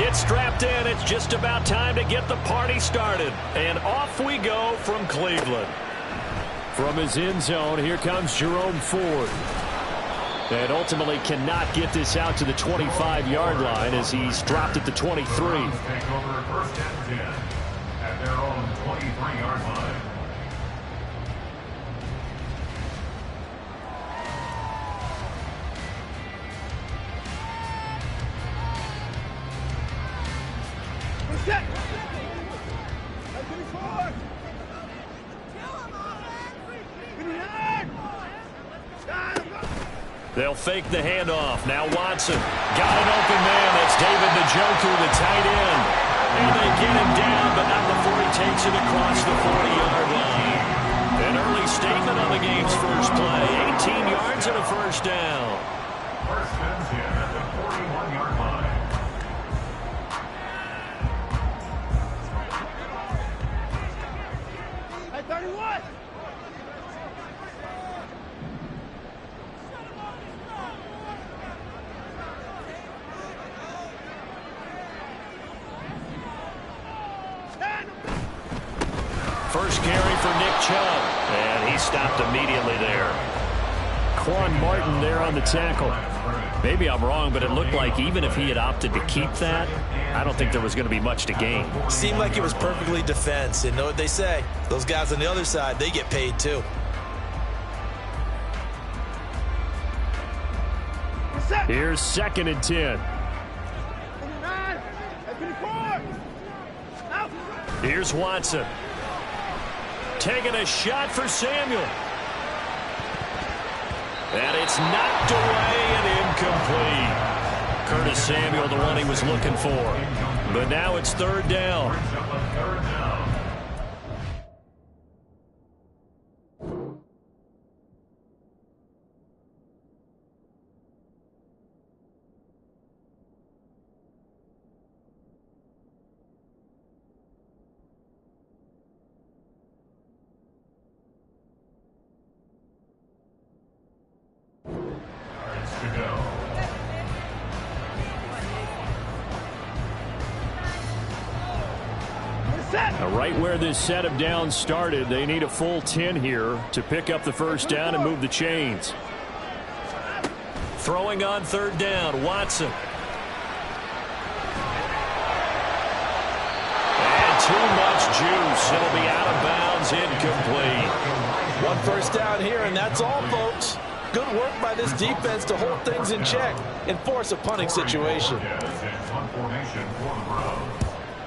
Get strapped in. It's just about time to get the party started. And off we go from Cleveland. From his end zone, here comes Jerome Ford. And ultimately cannot get this out to the 25-yard line as he's dropped at the 23. Take over first and 10 at their own 23-yard line. They'll fake the handoff. Now Watson got an open man. That's David Njoku, the tight end. And they get him down, but not before he takes it across the 40-yard line. An early statement on the game's first play. 18 yards and a first down. First and 10 at the 41-yard line. Hey, 31! First carry for Nick Chubb, and he stopped immediately there. Quan Martin there on the tackle. Maybe I'm wrong, but it looked like even if he had opted to keep that, I don't think there was going to be much to gain. Seemed like it was perfectly defense. And know what they say? Those guys on the other side, they get paid too. Here's 2nd and 10. Here's Watson. Taking a shot for Samuel. And it's knocked away and incomplete. Curtis Samuel, the one he was looking for. But now it's 3rd down. Right where this set of downs started, they need a full 10 here to pick up the first down and move the chains. Throwing on 3rd down, Watson. And too much juice. It'll be out of bounds, incomplete. One first down here, and that's all, folks. Good work by this defense to hold things in check and force a punting situation.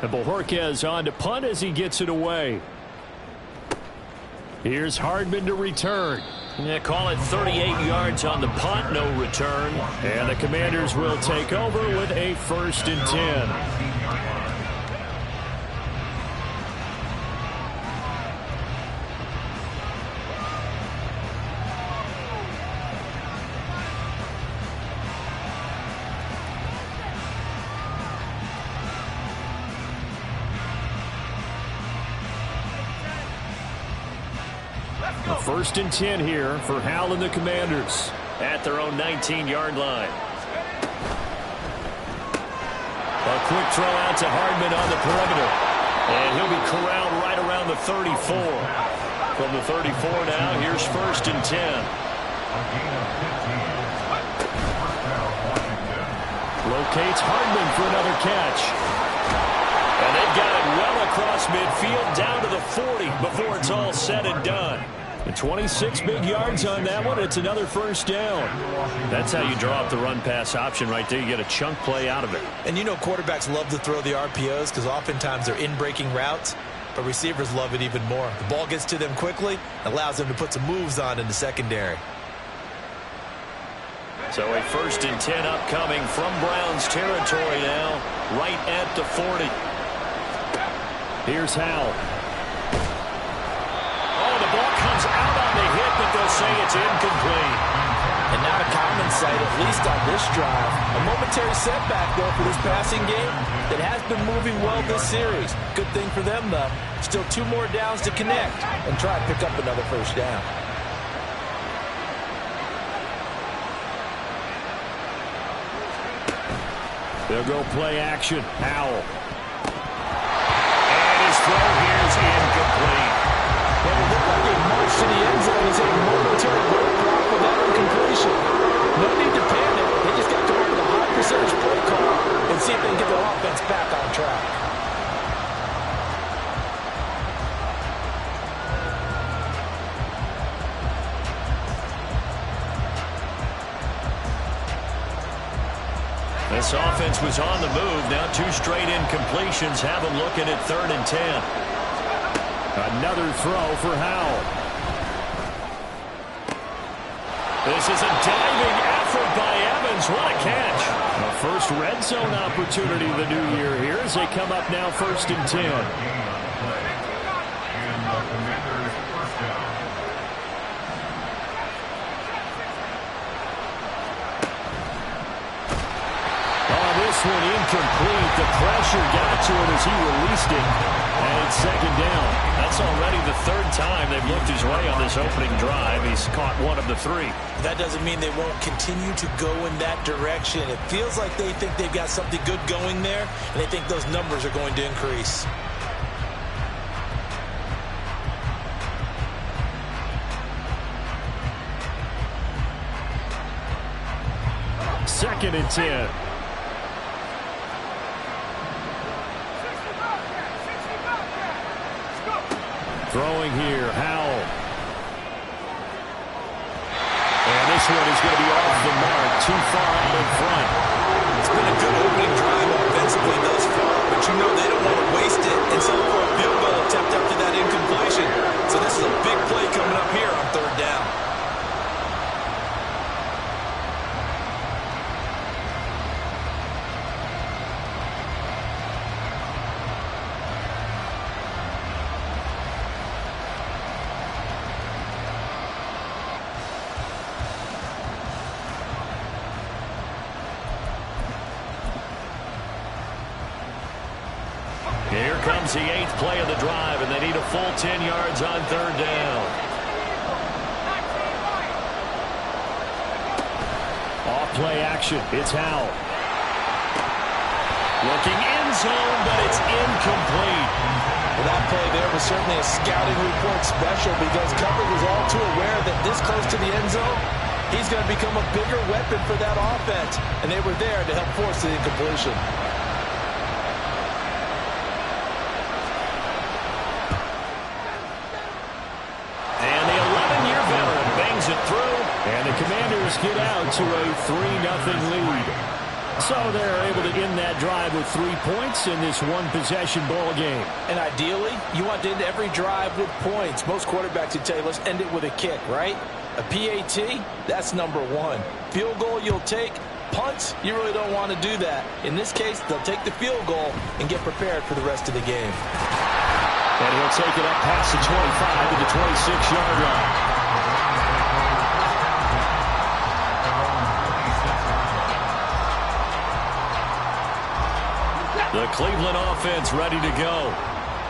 And Bojorquez on to punt as he gets it away. Here's Hardman to return. Yeah, call it 38 yards on the punt, no return. And the Commanders will take over with a 1st and 10. A 1st and 10 here for Hal and the Commanders at their own 19-yard line. A quick throw out to Hardman on the perimeter. And he'll be corralled right around the 34. From the 34 now, here's 1st and 10. Locates Hardman for another catch. And they've got it well across midfield down to the 40 before it's all said and done. And 26 big yards on that one. It's another first down. That's how you draw up the run-pass option right there. You get a chunk play out of it. And you know quarterbacks love to throw the RPOs because oftentimes they're in-breaking routes, but receivers love it even more. The ball gets to them quickly, allows them to put some moves on in the secondary. So a 1st and 10 upcoming from Browns territory now, right at the 40. Here's Hal. Oh, the ball comes out on the hit, but they'll say it's incomplete. And not a common sight, at least on this drive. A momentary setback, though, for this passing game that has been moving well this series. Good thing for them, though. Still 2 more downs to connect and try to pick up another first down. They'll go play action. Howell. And his throw here is incomplete. Well, it looked like he marched to the end zone. He's a momentary roadblock with that incompletion. No need to panic. They just got to come up with a high percentage play call and see if they can get their offense back on track. This offense was on the move. Now 2 straight incompletions have them looking at 3rd and 10. Another throw for Howell. This is a diving effort by Evans. What a catch. A first red zone opportunity of the new year here as they come up now 1st and 10. This one incomplete. The pressure got to him as he released it. And it's 2nd down. That's already the 3rd time they've looked his way on this opening drive. He's caught 1 of the 3. That doesn't mean they won't continue to go in that direction. It feels like they think they've got something good going there, and they think those numbers are going to increase. Second and 10. Throwing here, Howell. And this one is going to be off the mark, too far out in front. It's been a good opening drive offensively thus far, but you know they don't want to waste it and settle for a field goal attempt after that incompletion. So this is a big play coming up here on 3rd down. Here comes the 8th play of the drive, and they need a full 10 yards on 3rd down. Off play action. It's Howell. Looking end zone, but it's incomplete. Well, that play there was certainly a scouting report special because coverage was all too aware that this close to the end zone, he's going to become a bigger weapon for that offense, and they were there to help force the incompletion. It through, and the Commanders get out to a 3-0 lead. So they're able to end that drive with 3 points in this one-possession ball game. And ideally, you want to end every drive with points. Most quarterbacks would tell you, let's end it with a kick, right? A PAT, that's number 1. Field goal you'll take. Punts, you really don't want to do that. In this case, they'll take the field goal and get prepared for the rest of the game. And he'll take it up past the 25 to the 26-yard line. The Cleveland offense ready to go.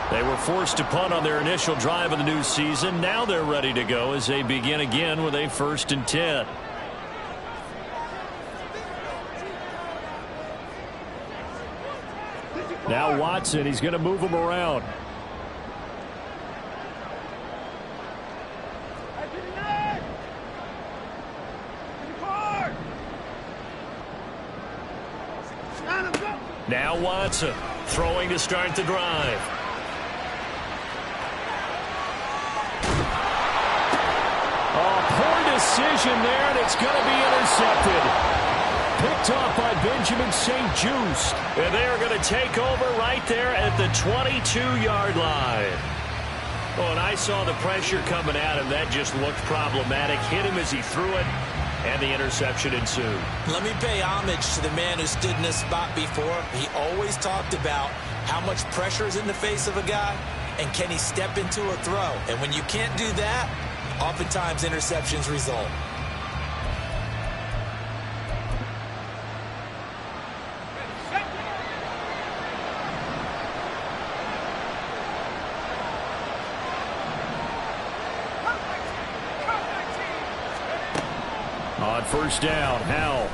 They were forced to punt on their initial drive of the new season. Now they're ready to go as they begin again with a 1st and 10. Now Watson, he's going to move him around. Now Watson throwing to start the drive. Oh, poor decision there, and it's going to be intercepted. Picked off by Benjamin St-Juste. And they are going to take over right there at the 22-yard line. Oh, and I saw the pressure coming at him. That just looked problematic. Hit him as he threw it. And the interception ensued. Let me pay homage to the man who stood in this spot before. He always talked about how much pressure is in the face of a guy, and can he step into a throw. And when you can't do that, oftentimes interceptions result. On 1st down, Howell.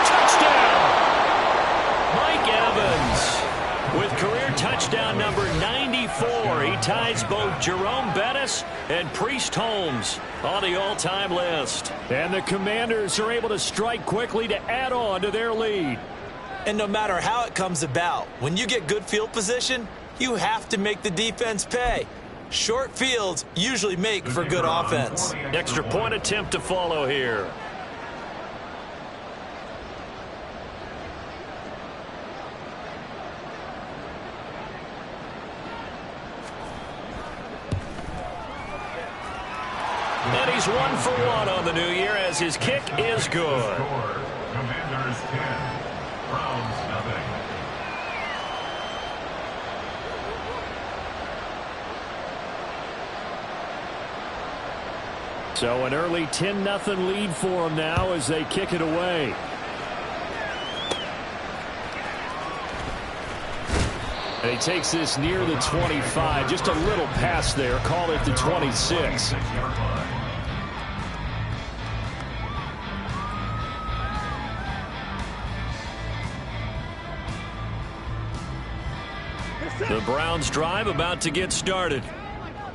Touchdown! touchdown number 94. He ties both Jerome Bettis and Priest Holmes on the all-time list. And the Commanders are able to strike quickly to add on to their lead. And no matter how it comes about, when you get good field position, you have to make the defense pay. Short fields usually make for good offense. Extra point attempt to follow here. And he's 1 for 1 on the new year as his kick is good. Commanders 10, Browns nothing. So an early 10-0 lead for them now as they kick it away. And he takes this near the 25. Just a little pass there. Call it the 26. The Browns drive about to get started.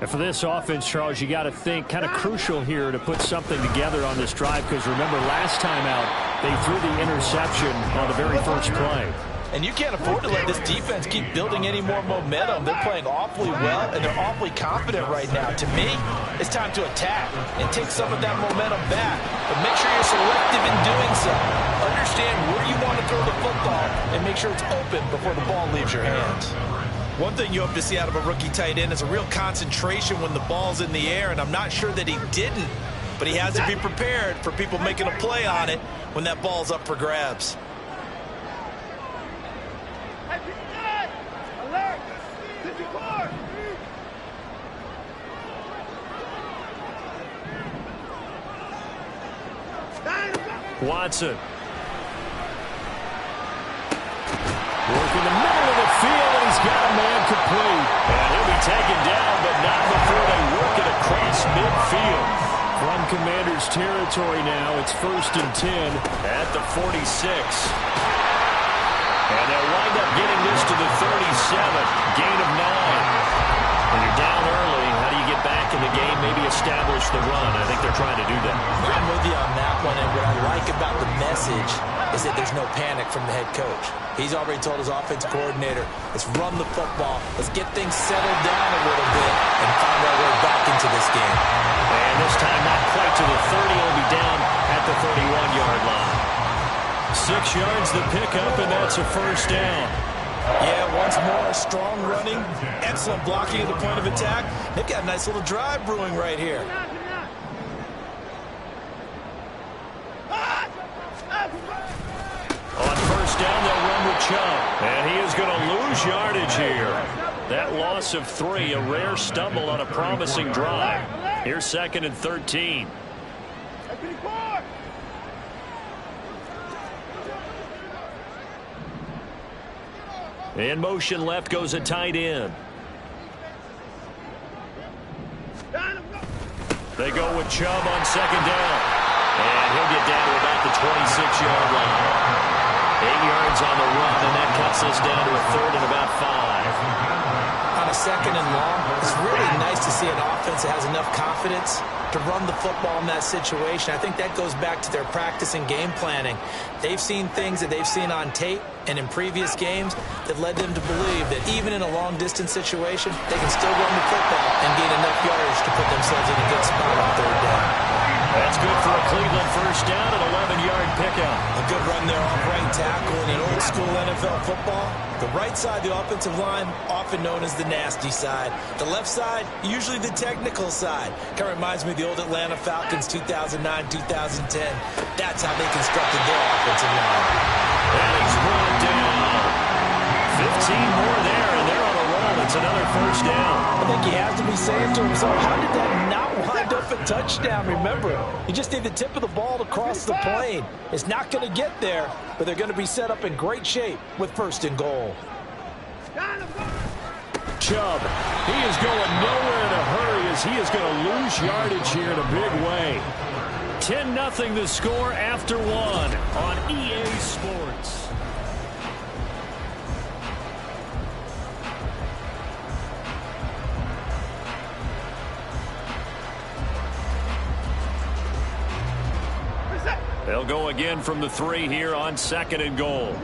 And for this offense, Charles, you got to think kind of crucial here to put something together on this drive, because remember last time out they threw the interception on the very first play. And you can't afford to let this defense keep building any more momentum. They're playing awfully well, and they're awfully confident right now. To me, it's time to attack and take some of that momentum back. But make sure you're selective in doing so. Understand where you want to throw the football and make sure it's open before the ball leaves your hands. One thing you hope to see out of a rookie tight end is a real concentration when the ball's in the air, and I'm not sure that he didn't, but he has to be prepared for people making a play on it when that ball's up for grabs. Watson. Working the middle of the field, and he's got a man complete. And he'll be taken down, but not before they work it across midfield. From Commanders territory now, it's 1st and 10 at the 46. And they'll wind up getting this to the 37. Gain of 9. When you're down early, how do you get back in the game, maybe establish the run? I think they're trying to do that. I'm with you on that one, and what I like about the message is that there's no panic from the head coach. He's already told his offensive coordinator, let's run the football, let's get things settled down a little bit, and find our way back into this game. And this time not quite to the 30, he'll be down at the 31-yard line. 6 yards the pickup, and that's a first down. Yeah, once more, strong running, excellent blocking at the point of attack. They've got a nice little drive brewing right here. On first down, they'll run with Chubb. And he is going to lose yardage here. That loss of 3, a rare stumble on a promising drive. Here's 2nd and 13. In motion left goes a tight end. They go with Chubb on 2nd down. And he'll get down to about the 26-yard line. 8 yards on the run, and that cuts us down to a 3rd and about 5. On a 2nd and long, it's really nice to see an offense that has enough confidence to run the football in that situation. I think that goes back to their practice and game planning. They've seen things that they've seen on tape and in previous games that led them to believe that even in a long-distance situation, they can still run the football and gain enough yardage to put themselves in a good spot on 3rd down. That's good for a Cleveland first down, an 11-yard pickup. A good run there off right tackle in an old-school NFL football. The right side, the offensive line, often known as the nasty side. The left side, usually the technical side. Kind of reminds me of the old Atlanta Falcons 2009-2010. That's how they constructed their offensive line. And he's brought down. 15 more there, and they're on a roll. It's another first down. I think he has to be saying to himself, how did that not wind up a touchdown? Remember, you just need the tip of the ball to cross the plane. It's not going to get there, but they're going to be set up in great shape with 1st and goal. Chubb, he is going nowhere in a hurry as he is going to lose yardage here in a big way. 10-0 the score after 1 on EA Sports. They'll go again from the 3 here on 2nd and goal.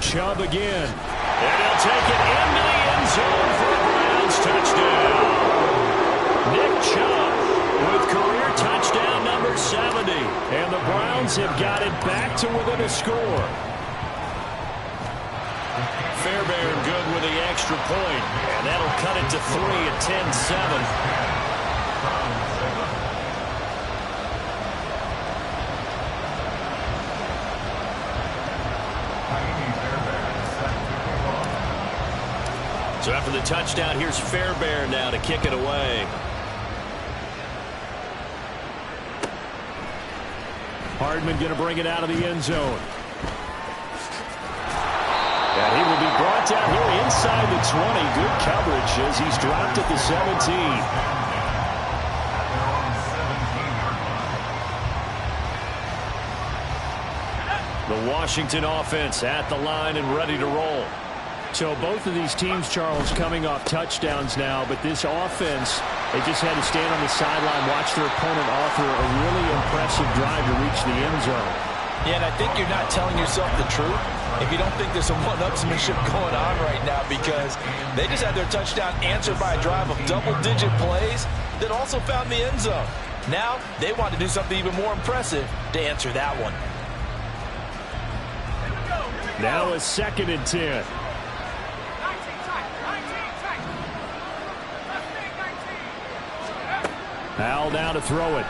Chubb again. And he'll take it into the end zone for a Browns touchdown. Nick Chubb with career touchdown number 70. And the Browns have got it back to within a score. Fairbairn good with the extra point. And that'll cut it to 3 at 10-7. So after the touchdown, here's Fairbairn now to kick it away. Hardman going to bring it out of the end zone. And he will be brought down here inside the 20. Good coverage as he's dropped at the 17. The Washington offense at the line and ready to roll. So both of these teams, Charles, coming off touchdowns now, but this offense, they just had to stand on the sideline, watch their opponent offer a really impressive drive to reach the end zone. Yeah, and I think you're not telling yourself the truth if you don't think there's some one-upsmanship going on right now, because they just had their touchdown answered by a drive of double-digit plays that also found the end zone. Now they want to do something even more impressive to answer that one. Now a 2nd and 10. Al now to throw it.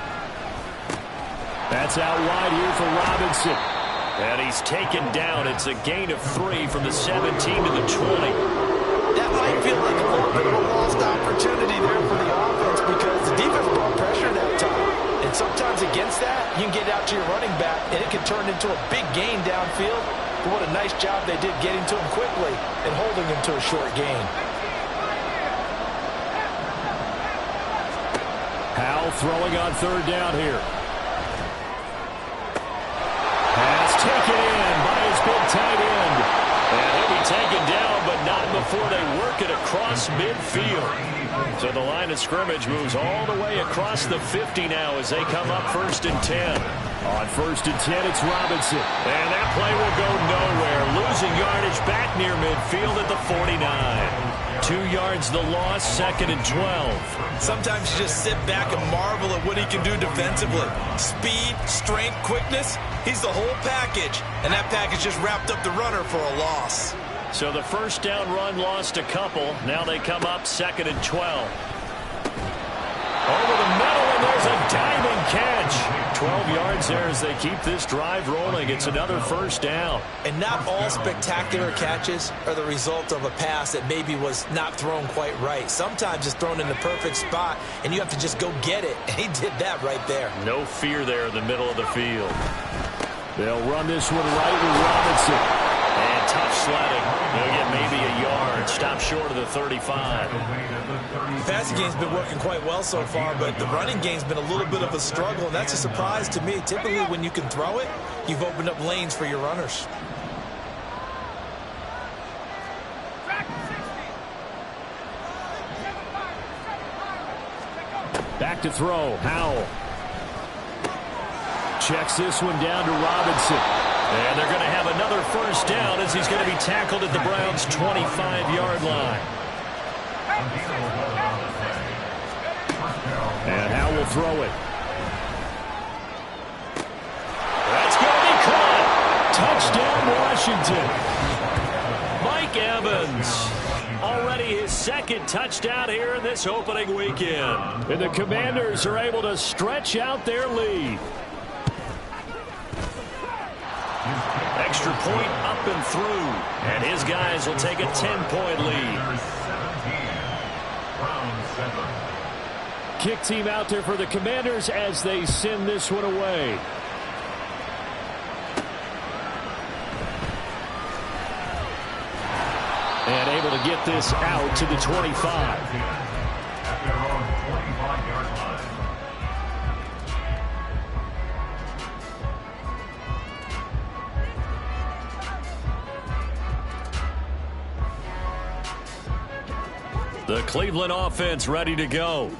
That's out wide here for Robinson. And he's taken down. It's a gain of 3 from the 17 to the 20. That might feel like a little bit of a lost opportunity there for the offense, because the defense brought pressure that time. And sometimes against that, you can get out to your running back, and it can turn into a big gain downfield. But what a nice job they did getting to him quickly and holding him to a short gain. Howell throwing on 3rd down here. Pass taken in by his big tight end. And he'll be taken down, but not before they work it across midfield. So the line of scrimmage moves all the way across the 50 now as they come up 1st and 10. On 1st and 10, it's Robinson. And that play will go nowhere. Losing yardage back near midfield at the 49. 2 yards the loss, 2nd and 12. Sometimes you just sit back and marvel at what he can do defensively. Speed, strength, quickness, he's the whole package. And that package just wrapped up the runner for a loss. So the 1st down run lost a couple. Now they come up 2nd and 12. Over the middle, and there's a diving catch. 12 yards there as they keep this drive rolling. It's another 1st down. And not all spectacular catches are the result of a pass that maybe was not thrown quite right. Sometimes it's thrown in the perfect spot, and you have to just go get it. And he did that right there. No fear there in the middle of the field. They'll run this one right with Robinson. And tough sledding. They'll get maybe a yard. Stop short of the 35. The passing game's been working quite well so far, but the running game's been a little bit of a struggle, and that's a surprise to me. Typically, when you can throw it, you've opened up lanes for your runners. Back to throw. Howell. Checks this one down to Robinson. And they're going to have another 1st down as he's going to be tackled at the Browns' 25-yard line. And Howell will throw it. That's going to be caught. Touchdown, Washington. Mike Evans. Already his 2nd touchdown here in this opening weekend. And the Commanders are able to stretch out their lead. Extra point up and through. And his guys will take a 10-point lead. Kick team out there for the Commanders as they send this one away. And able to get this out to the 25. The Cleveland offense ready to go.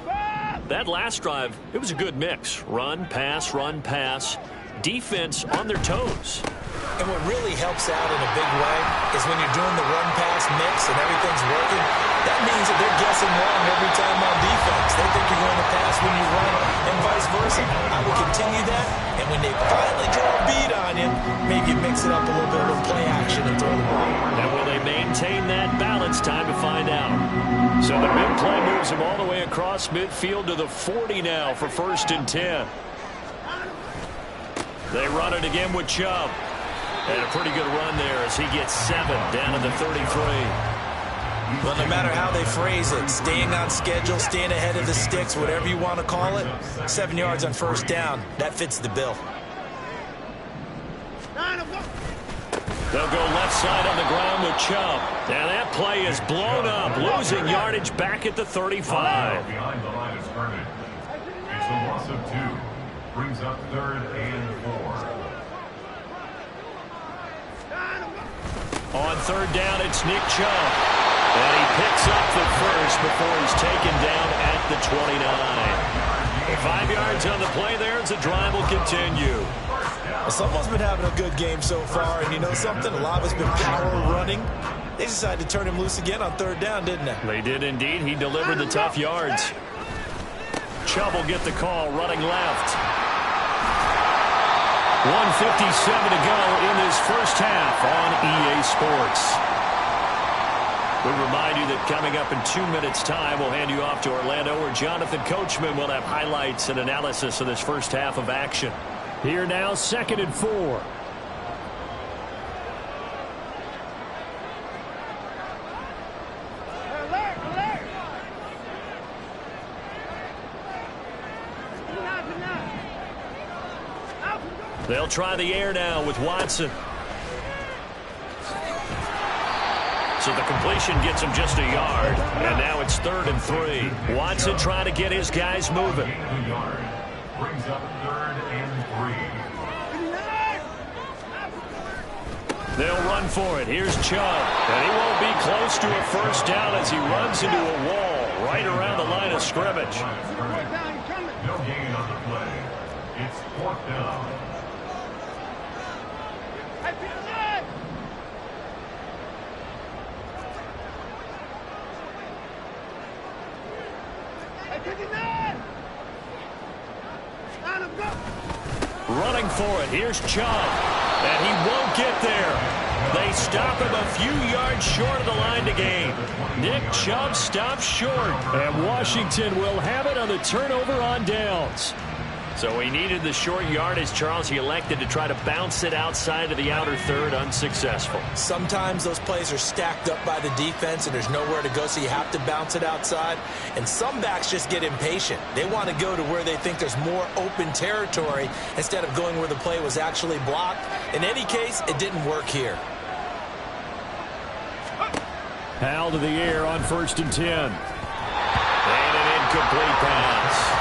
That last drive, it was a good mix. Run, pass, defense on their toes. And what really helps out in a big way is when you're doing the run-pass mix and everything's working, that means that they're guessing wrong every time on defense. They think you're going to pass when you run and vice versa. I will continue that, and when they finally draw a beat on you, maybe you mix it up a little bit with play action and throw the ball. And will they maintain that balance? Time to find out. So the big play moves them all the way across midfield to the 40 now for 1st and 10. They run it again with Chubb. And a pretty good run there as he gets 7 down to the 33. Well, no matter how they phrase it, staying on schedule, staying ahead of the sticks, whatever you want to call it, 7 yards on 1st down, that fits the bill. They'll go left side on the ground with Chubb. And that play is blown up, losing yardage back at the 35. Behind the line of scrimmage. It's a loss of 2. Brings up 3rd and 4. On 3rd down, it's Nick Chubb. And he picks up the first before he's taken down at the 29. 5 yards on the play there as the drive will continue. Well, someone's been having a good game so far, and you know something? A lot of it's been power running. They decided to turn him loose again on 3rd down, didn't they? They did indeed. He delivered the tough yards. Chubb will get the call running left. 1:57 to go in this first half on EA Sports. We remind you that coming up in 2 minutes' time, we'll hand you off to Orlando, where Jonathan Coachman will have highlights and analysis of this first half of action. Here now, 2nd and 4. They'll try the air now with Watson. So the completion gets him just a yard. And now it's 3rd and 3. Watson trying to get his guys moving. Brings up 3rd and 3. They'll run for it. Here's Chubb. And he won't be close to a 1st down as he runs into a wall right around the line of scrimmage. No gain on the play. It's 4th down. Running for it. Here's Chubb. And he won't get there. They stop him a few yards short of the line to gain. Nick Chubb stops short. And Washington will have it on the turnover on downs. So he needed the short yardage, Charles. He elected to try to bounce it outside of the outer third, unsuccessful. Sometimes those plays are stacked up by the defense and there's nowhere to go, so you have to bounce it outside. And some backs just get impatient. They want to go to where they think there's more open territory instead of going where the play was actually blocked. In any case, it didn't work here. Hal to the air on 1st and 10. And an incomplete pass.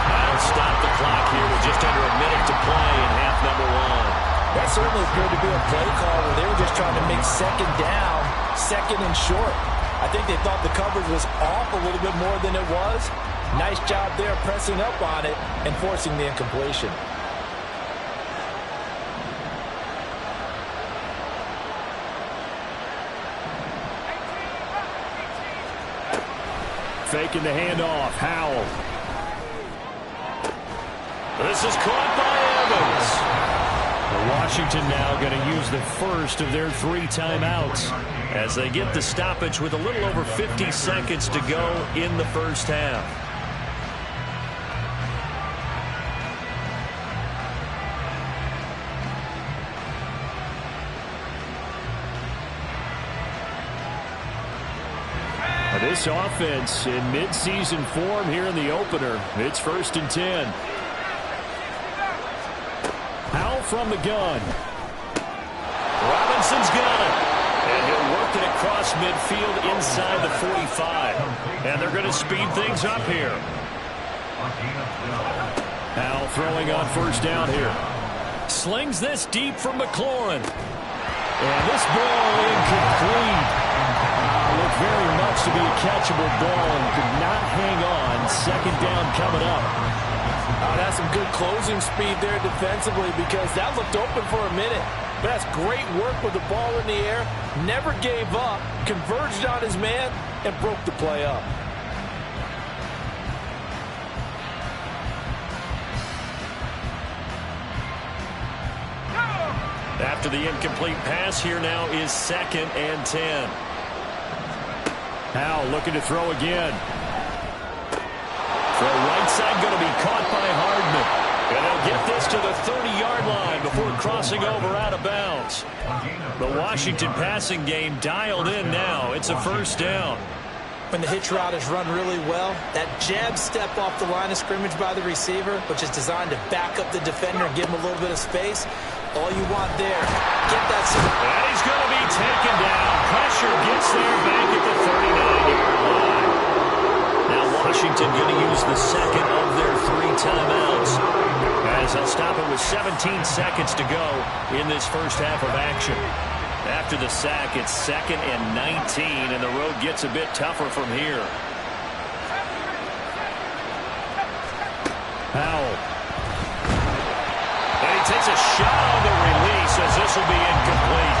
That'll stop the clock here with just under a minute to play in half number 1. That certainly appeared to be a play call where they were just trying to make 2nd down, 2nd and short. I think they thought the coverage was off a little bit more than it was. Nice job there pressing up on it and forcing the incompletion. Faking the handoff. Howell. This is caught by Evans. Washington now going to use the first of their 3 timeouts as they get the stoppage with a little over 50 seconds to go in the first half. This offense in midseason form here in the opener. It's 1st and 10. Howell from the gun. Robinson's got it. And he'll work it across midfield inside the 45. And they're going to speed things up here. Howell throwing on 1st down here. Slings this deep from McLaurin. And this ball incomplete. Looked very much looks to be a catchable ball and could not hang on. Second down coming up. Oh, that's some good closing speed there defensively because that looked open for a minute. But that's great work with the ball in the air. Never gave up, converged on his man, and broke the play up. After the incomplete pass, here now is 2nd and 10. Howell looking to throw again. Throw right side going to be caught by Hardman. And they'll get this to the 30-yard line before crossing over out of bounds. The Washington passing game dialed in now. It's a first down. When the hitch route is run really well, that jab step off the line of scrimmage by the receiver, which is designed to back up the defender and give him a little bit of space, all you want there, get that. And he's going to be taken down. Pressure gets there back at the 39-yard line. Now Washington going to use the second of their 3 timeouts, as they'll stop it with 17 seconds to go in this first half of action. After the sack, it's 2nd and 19, and the road gets a bit tougher from here. Howell. And he takes a shot on the release as this will be incomplete.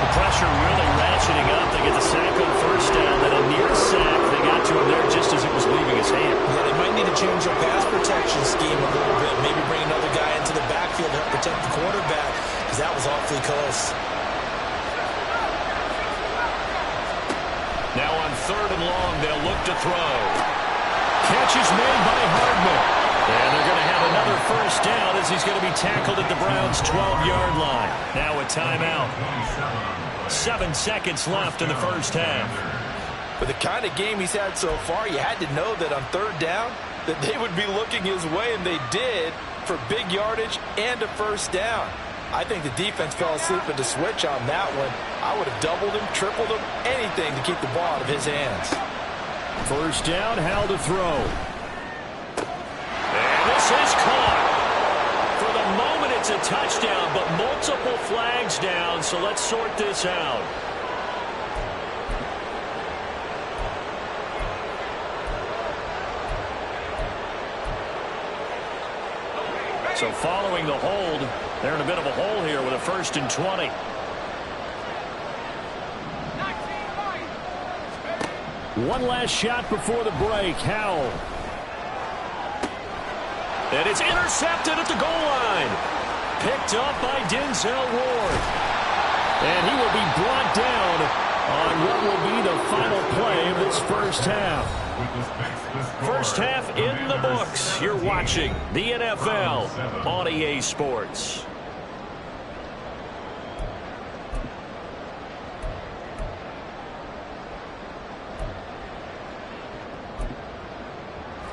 The pressure really ratcheting up. They get the sack on first down, then a near sack. They got to him there just as it was leaving his hand. Yeah, they might need to change their pass protection scheme a little bit. Maybe bring another guy into the backfield to help protect the quarterback, because that was awfully close. Now on 3rd and long, they'll look to throw. Catch is made by Hardman. And they're going to have another first down as he's going to be tackled at the Browns' 12-yard line. Now a timeout. 7 seconds left in the first half. With the kind of game he's had so far, you had to know that on 3rd down that they would be looking his way, and they did, for big yardage and a first down. I think the defense fell asleep at the switch on that one. I would have doubled him, tripled him, anything to keep the ball out of his hands. First down, Howell to throw. And this is caught. For the moment, it's a touchdown, but multiple flags down, so let's sort this out. So following the hold, they're in a bit of a hole here with a 1st and 20. One last shot before the break. Howell. And it's intercepted at the goal line. Picked up by Denzel Ward. And he will be brought down on what will be the final play of this first half. First half in the books. You're watching the NFL on EA Sports.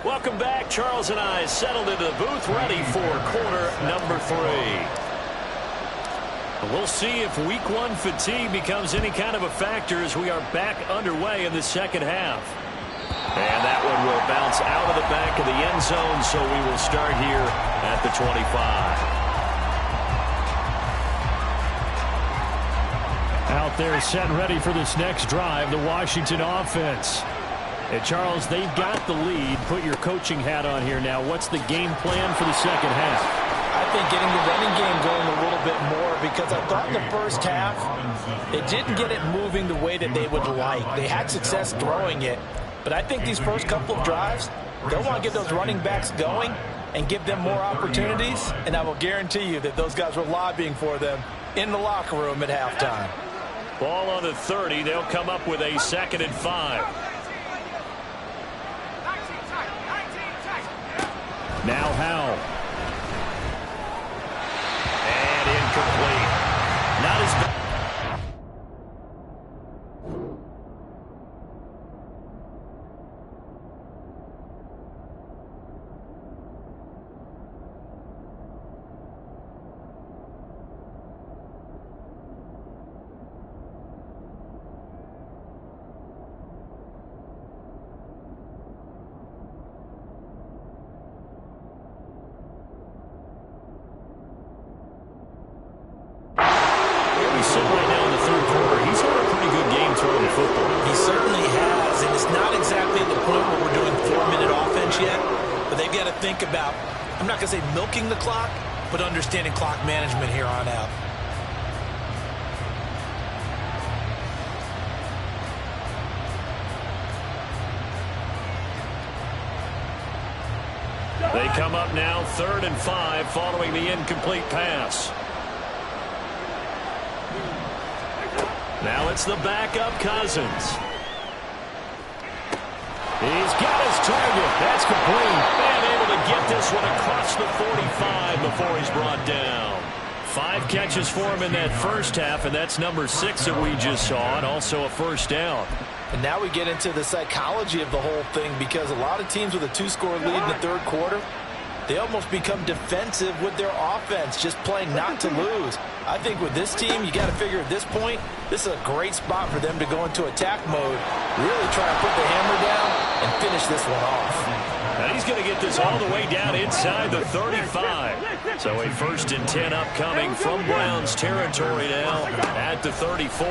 Welcome back. Charles and I settled into the booth, ready for quarter number 3. We'll see if week 1 fatigue becomes any kind of a factor as we are back underway in the second half. And that one will bounce out of the back of the end zone, so we will start here at the 25. Out there set and ready for this next drive, the Washington offense. And Charles, they've got the lead. Put your coaching hat on here now. What's the game plan for the second half? I think getting the running game going a little bit more, because I thought in the first half it didn't get it moving the way that they would like. They had success throwing it, but I think these first couple of drives, they'll want to get those running backs going and give them more opportunities, and I will guarantee you that those guys were lobbying for them in the locker room at halftime. Ball on the 30. They'll come up with a 2nd and 5. Now Howell. And incomplete. Not as bad. think about, I'm not going to say milking the clock, but understanding clock management here on out. They come up now 3rd and 5 following the incomplete pass. Now it's the backup Cousins. He's got his target. That's complete. And able to get this one across the 45 before he's brought down. 5 catches for him in that first half, and that's number 6 that we just saw, and also a first down. And now we get into the psychology of the whole thing, because a lot of teams with a 2-score lead in the third quarter, they almost become defensive with their offense, just playing not to lose. I think with this team, you got to figure at this point, this is a great spot for them to go into attack mode, really try to put the hammer down and finish this one off. And he's going to get this all the way down inside the 35. So a 1st and 10 upcoming from Browns territory now at the 34.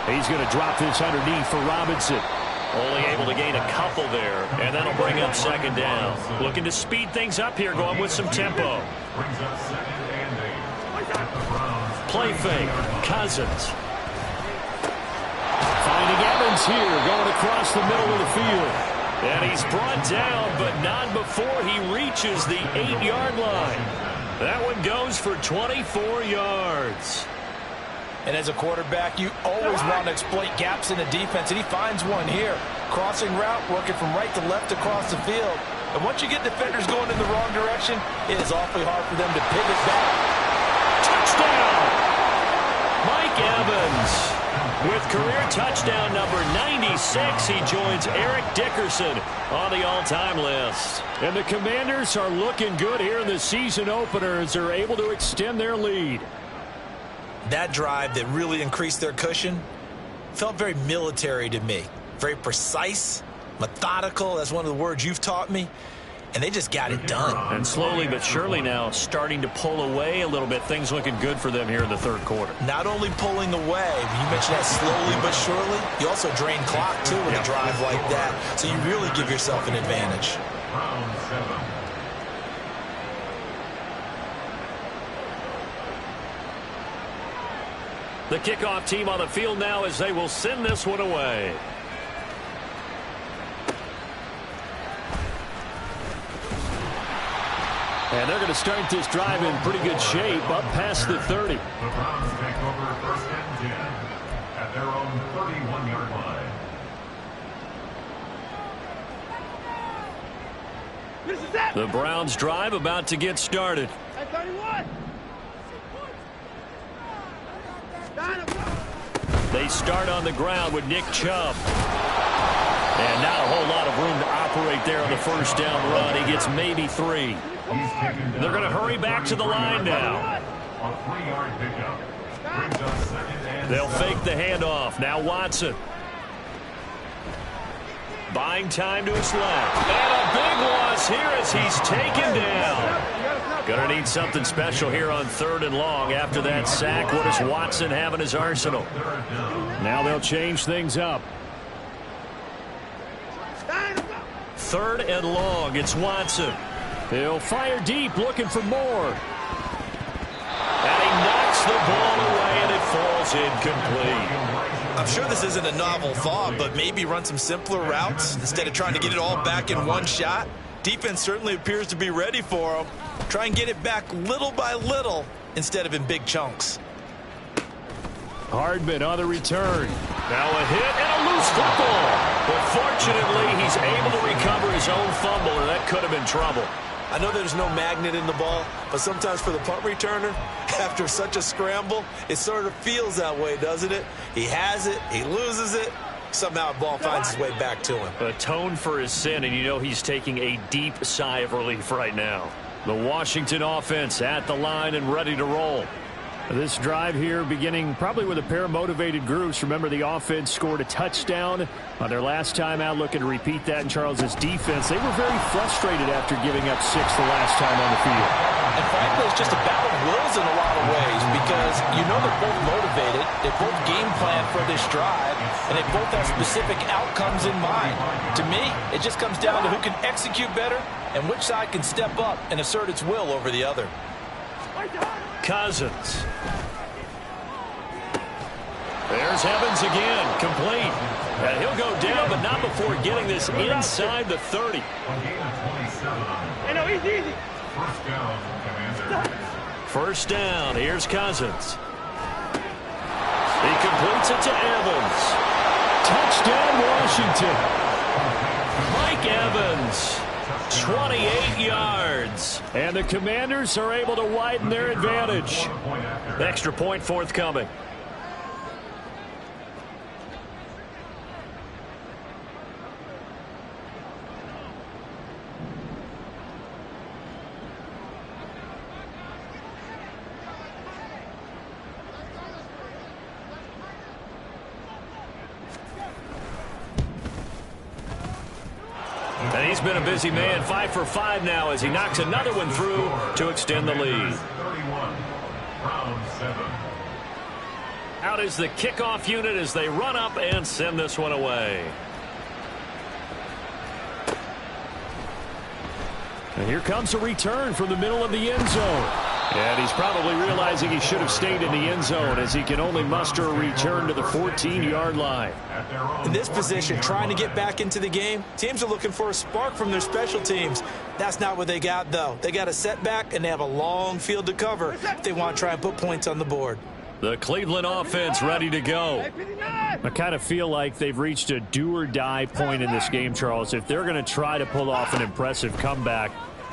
He's going to drop this underneath for Robinson. Only able to gain a couple there, and that'll bring up 2nd down. Looking to speed things up here, going with some tempo. Play fake, Cousins. Finding Evans here, going across the middle of the field. And he's brought down, but not before he reaches the 8-yard line. That one goes for 24 yards. And as a quarterback, you always want to exploit gaps in the defense, and he finds one here. Crossing route, working from right to left across the field. And once you get defenders going in the wrong direction, it is awfully hard for them to pivot back. Touchdown! Mike Evans with career touchdown number 96. He joins Eric Dickerson on the all-time list. And the Commanders are looking good here in the season opener as they're able to extend their lead. That drive that really increased their cushion felt very military to me. Very precise, methodical. That's one of the words you've taught me. And they just got it done. And slowly but surely now starting to pull away a little bit. Things looking good for them here in the third quarter. Not only pulling away, you mentioned that slowly but surely, you also drain clock too with a drive like that. So you really give yourself an advantage. Round 7. The kickoff team on the field now as they will send this one away. And they're going to start this drive in pretty good shape up past the 30. The Browns take over 1st and 10 at their own 31-yard line. The Browns drive about to get started. They start on the ground with Nick Chubb. And not a whole lot of room to operate there on the first down run. He gets maybe 3. They're going to hurry back to the line now. A 3-yard pickup. Brings up 2nd and They'll 7. fake the handoff. Now Watson. Buying time to his left. And a big loss here as he's taken down. Going to need something special here on 3rd and long after that sack. What does Watson have in his arsenal? Now they'll change things up. 3rd and long. It's Watson. He'll fire deep, looking for more. And he knocks the ball away, and it falls incomplete. I'm sure this isn't a novel thought, but maybe run some simpler routes instead of trying to get it all back in one shot. Defense certainly appears to be ready for him. Try and get it back little by little instead of in big chunks. Hardman on the return. Now a hit and a loose football. But fortunately, he's able to recover his own fumble, or that could have been trouble. I know there's no magnet in the ball, but sometimes for the punt returner, after such a scramble, it sort of feels that way, doesn't it? He has it, he loses it, somehow the ball finds its way back to him. Atone for his sin, and you know he's taking a deep sigh of relief right now. The Washington offense at the line and ready to roll. This drive here beginning probably with a pair of motivated groups. Remember, the offense scored a touchdown on their last time out, looking to repeat that in Charles's defense. They were very frustrated after giving up 6 the last time on the field. And frankly, it's just a battle of wills in a lot of ways because you know they're both motivated, they both game plan for this drive, and they both have specific outcomes in mind. To me, it just comes down to who can execute better and which side can step up and assert its will over the other. Cousins. There's Evans again, complete. And he'll go down, but not before getting this inside the 30. First down, here's Cousins. He completes it to Evans. Touchdown, Washington. Mike Evans, 28 yards. And the Commanders are able to widen their advantage. Extra point forthcoming. And he's been a busy man, 5 for 5 now as he knocks another one through to extend the lead. Out is the kickoff unit as they run up and send this one away. And here comes a return from the middle of the end zone. And he's probably realizing he should have stayed in the end zone as he can only muster a return to the 14-yard line. In this position, trying to get back into the game, teams are looking for a spark from their special teams. That's not what they got, though. They got a setback, and they have a long field to cover if they want to try and put points on the board. The Cleveland offense ready to go. I kind of feel like they've reached a do-or-die point in this game, Charles. If they're going to try to pull off an impressive comeback,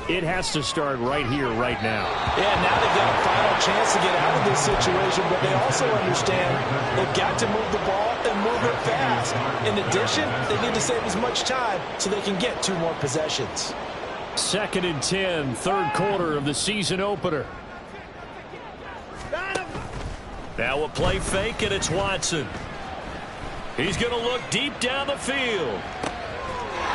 it has to start right here, right now. Yeah, now they've got a final chance to get out of this situation, but they also understand they've got to move the ball and move it fast. In addition, they need to save as much time so they can get 2 more possessions. 2nd and 10, third quarter of the season opener. Now a play fake, and it's Watson. He's going to look deep down the field.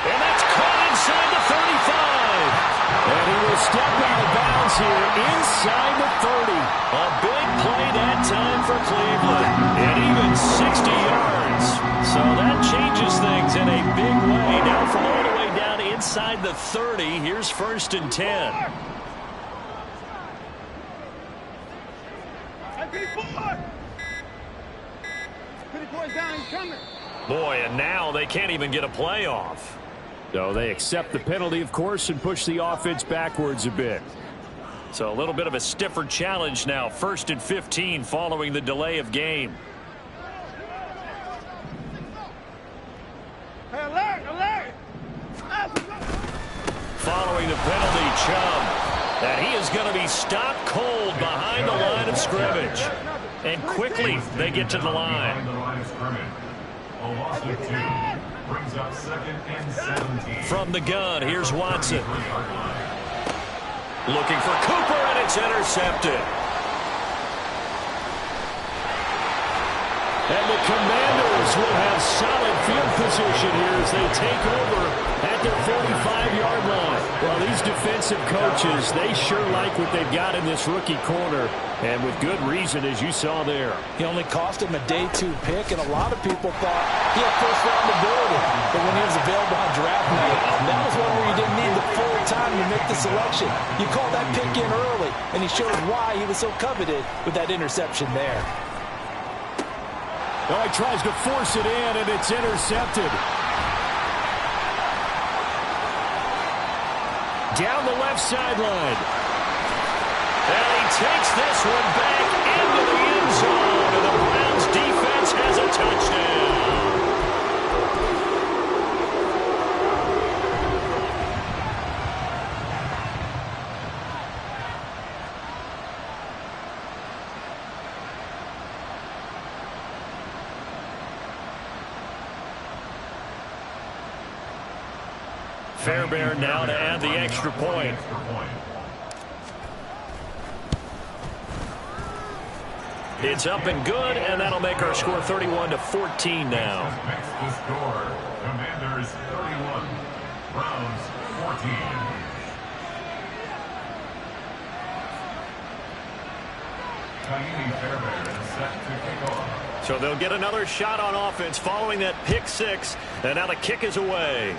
And that's caught inside the 35. And he will step out of bounds here inside the 30. A big play that time for Cleveland. And even 60 yards. So that changes things in a big way. Now from all the way down inside the 30, here's 1st and 10. Boy, and now they can't even get a play off. So they accept the penalty, of course, and push the offense backwards a bit. So a little bit of a stiffer challenge now. 1st and 15 following the delay of game. Following the penalty, Chubb. And he is going to be stopped cold behind the line of scrimmage. And quickly they get to the line. Brings up 2nd and 17. From the gun, here's Watson. Looking for Cooper, and it's intercepted. And the Commanders will have solid field position here as they take over at their 45-yard line. Well, these defensive coaches, they sure like what they've got in this rookie corner, and with good reason, as you saw there. He only cost him a day 2 pick, and a lot of people thought he had first-round ability. But when he was available on draft night, that was one where you didn't need the full time to make the selection. You called that pick in early, and he showed why he was so coveted with that interception there. Oh, he tries to force it in, and it's intercepted. Down the left sideline. And he takes this one back into the end zone, and the Browns defense has a touchdown. Fairbairn now to add the extra point. It's up and good, and that'll make our score 31-14 now. Makes the score. Commanders 31, Browns 14. So they'll get another shot on offense following that pick six, and now the kick is away.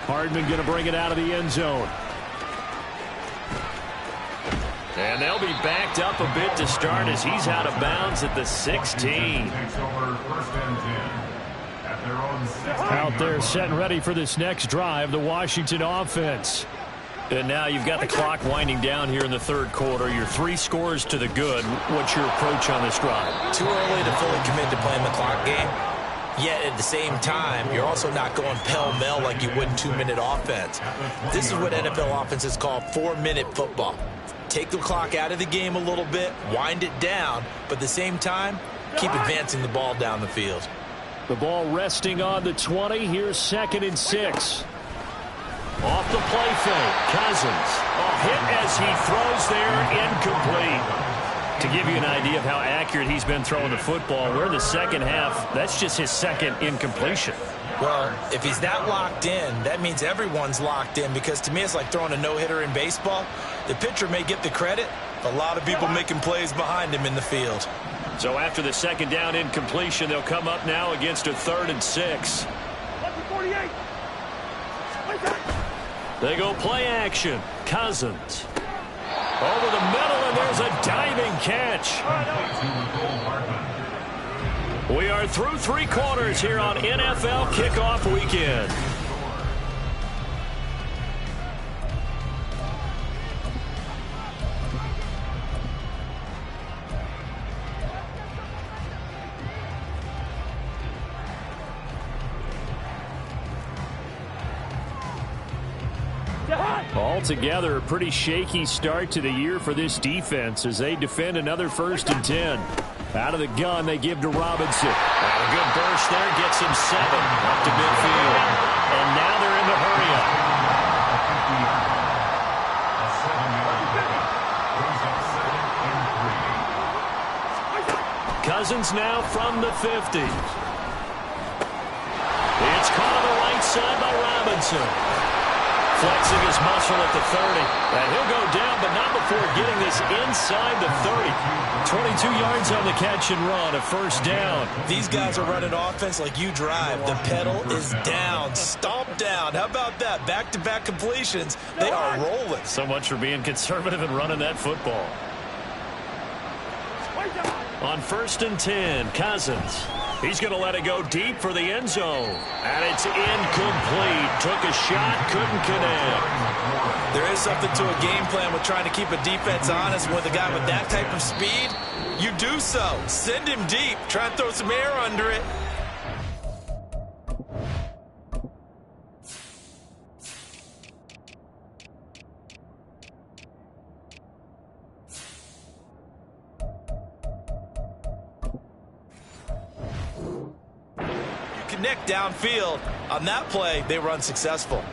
Hardman going to bring it out of the end zone. And they'll be backed up a bit to start as he's out of bounds at the 16. Out there setting ready for this next drive, the Washington offense. And now you've got the clock winding down here in the third quarter. You're 3 scores to the good. What's your approach on this drive? Too early to fully commit to playing the clock game. Yet at the same time, you're also not going pell-mell like you would in 2-minute offense. This is what NFL offenses call 4-minute football. Take the clock out of the game a little bit, wind it down, but at the same time, keep advancing the ball down the field. The ball resting on the 20. Here's 2nd and 6. Off the play fake, Cousins. A hit as he throws there, incomplete. To give you an idea of how accurate he's been throwing the football, we're in the second half. That's just his second incompletion. Well, if he's that locked in, that means everyone's locked in, because to me it's like throwing a no-hitter in baseball. The pitcher may get the credit, a lot of people making plays behind him in the field. So after the second down incompletion, they'll come up now against a 3rd and 6. They go play action. Cousins. Over the middle, and there's a diving catch. We are through 3 quarters here on NFL Kickoff Weekend. Altogether, a pretty shaky start to the year for this defense as they defend another 1st and 10. Out of the gun, they give to Robinson. And a good burst there gets him 7 up to midfield. And now they're in the hurry-up. Cousins now from the 50. It's caught on the right side by Robinson. Flexing his muscle at the 30. And he'll go down, but not before getting this inside the 30. 22 yards on the catch and run, a 1st down. These guys are running offense like you drive. The pedal is down, stomp down. How about that? Back-to-back completions. They are rolling. So much for being conservative and running that football. On 1st and 10, Cousins. He's going to let it go deep for the end zone. And it's incomplete. Took a shot, couldn't connect. There is something to a game plan with trying to keep a defense honest. With a guy with that type of speed, you do so. Send him deep. Try and throw some air under it. Connect downfield. On that play, they were unsuccessful.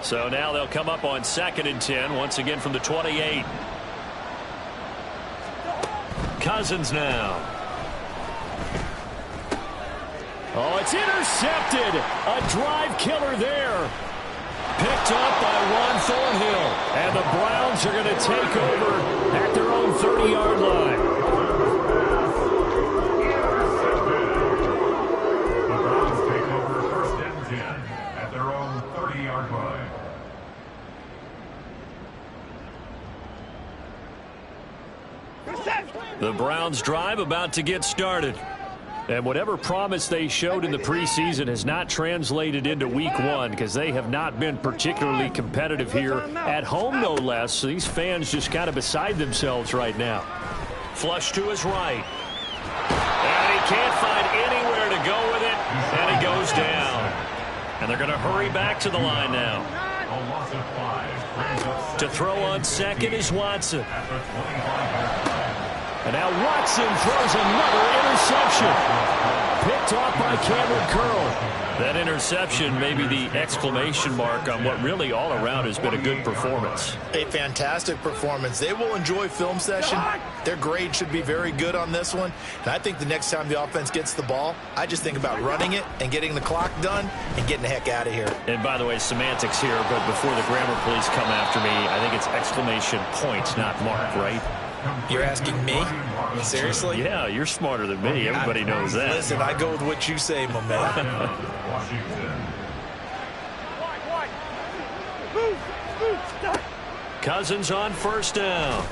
So now they'll come up on 2nd and 10, once again from the 28. Cousins now. Oh, it's intercepted. A drive killer there. Picked up by Juan Thornhill. And the Browns are going to take over at their own 30-yard line. The Browns drive about to get started. And whatever promise they showed in the preseason has not translated into week 1 because they have not been particularly competitive here at home, no less. So these fans just kind of beside themselves right now. Flush to his right. And he can't find anywhere to go with it. And he goes down. And they're going to hurry back to the line now. To throw on 2nd is Watson. And now Watson throws another interception. Picked off by Cameron Curl. That interception may be the exclamation mark on what really all around has been a good performance. A fantastic performance. They will enjoy film session. Their grade should be very good on this one. And I think the next time the offense gets the ball, I just think about running it and getting the clock done and getting the heck out of here. And by the way, semantics here, but before the grammar police come after me, I think it's exclamation point, not mark, right? You're asking me? Seriously? Yeah, you're smarter than me. Everybody knows that. Listen, I go with what you say, my man. Cousins on first down.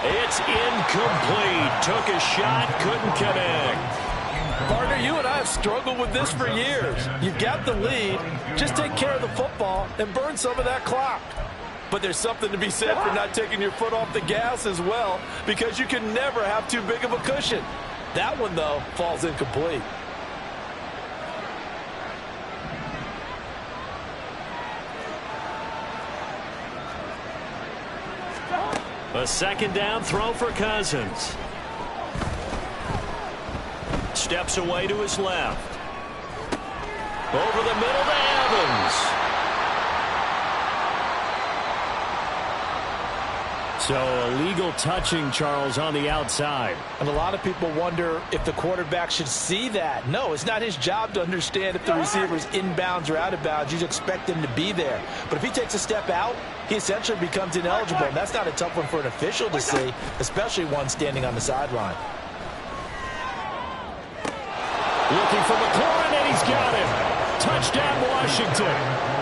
It's incomplete. Took a shot, couldn't connect. Partner, you and I have struggled with this for years. You've got the lead. Just take care of the football and burn some of that clock. But there's something to be said for not taking your foot off the gas as well, because you can never have too big of a cushion. That one, though, falls incomplete. A second down throw for Cousins. Steps away to his left. Over the middle to Evans. So illegal touching, Charles, on the outside. And a lot of people wonder if the quarterback should see that. No, it's not his job to understand if the receiver's inbounds or out of bounds. You expect him to be there. But if he takes a step out, he essentially becomes ineligible. And that's not a tough one for an official to see, especially one standing on the sideline. Looking for McLaurin, and he's got him. Touchdown, Washington.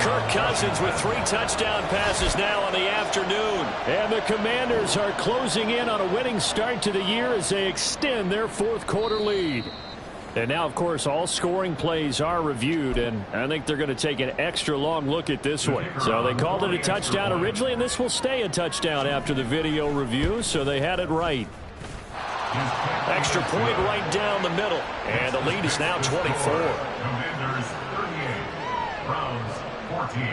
Kirk Cousins with 3 touchdown passes now on the afternoon. And the Commanders are closing in on a winning start to the year as they extend their fourth-quarter lead. And now, of course, all scoring plays are reviewed, and I think they're going to take an extra long look at this one. So they called it a touchdown originally, and this will stay a touchdown after the video review, so they had it right. Extra point right down the middle, and the lead is now 24. Commanders 38, Browns 14.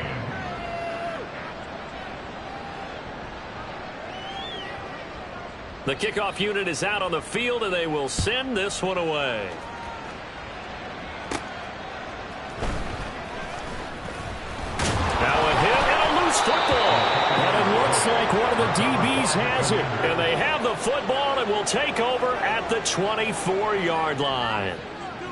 The kickoff unit is out on the field, and they will send this one away. Now a hit and a loose football. And it looks like one of the DBs has it. And they have the football and will take over at the 24-yard line.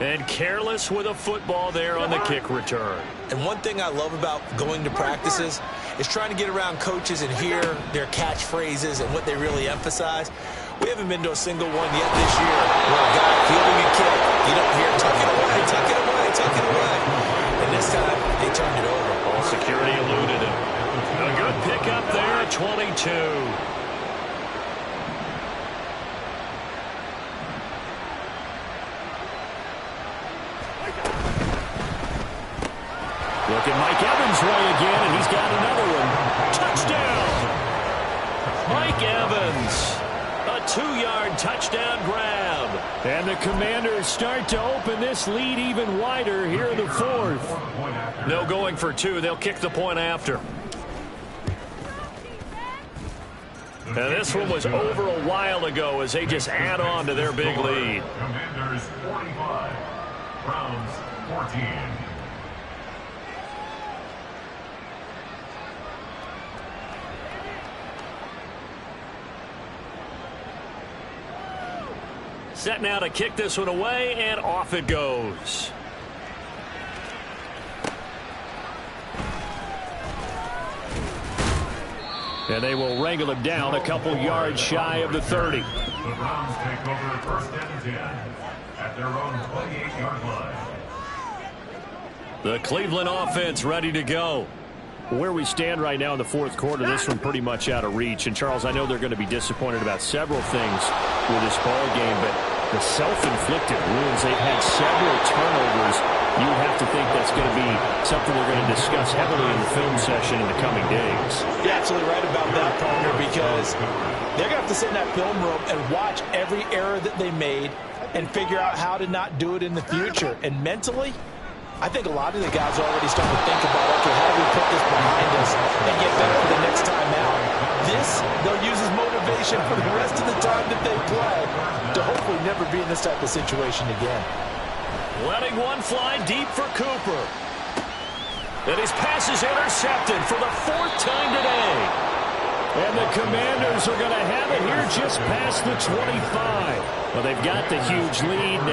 And careless with a football there on the kick return. And one thing I love about going to practices is trying to get around coaches and hear their catchphrases and what they really emphasize. We haven't been to a single one yet this year where a guy fielding a kick, you don't hear tuck it away, tuck it away, tuck it away. And this time, they turned it over. All security eluded him. A good pickup there at 22. Look at Mike Evans' way again, and he's got another one. Touchdown! Mike Evans. A 2-yard touchdown grab. And the Commanders start to open this lead even wider here in the fourth. No going for 2. They'll kick the point after. And this one was over a while ago as they just add on to their big lead. Commanders 45, Browns 14. Set now to kick this one away, and off it goes. And they will wrangle him down a couple yards shy of the 30. The Browns take over first and 10 at their own 28-yard line. The Cleveland offense ready to go. Where we stand right now in the fourth quarter, this one pretty much out of reach. And, Charles, I know they're going to be disappointed about several things with this ball game, but the self-inflicted wounds, they've had several turnovers. You have to think that's going to be something they're going to discuss heavily in the film session in the coming days. You're absolutely right about that, partner, because they're going to have to sit in that film room and watch every error that they made and figure out how to not do it in the future. And mentally, I think a lot of the guys are already starting to think about, okay, how do we put this behind us and get better for the next time out? This, they'll use as motivation for the rest of the time that they play to hopefully never be in this type of situation again. Letting one fly deep for Cooper. And his pass is intercepted for the 4th time today. And the Commanders are going to have it here just past the 25. Well, they've got the huge lead now.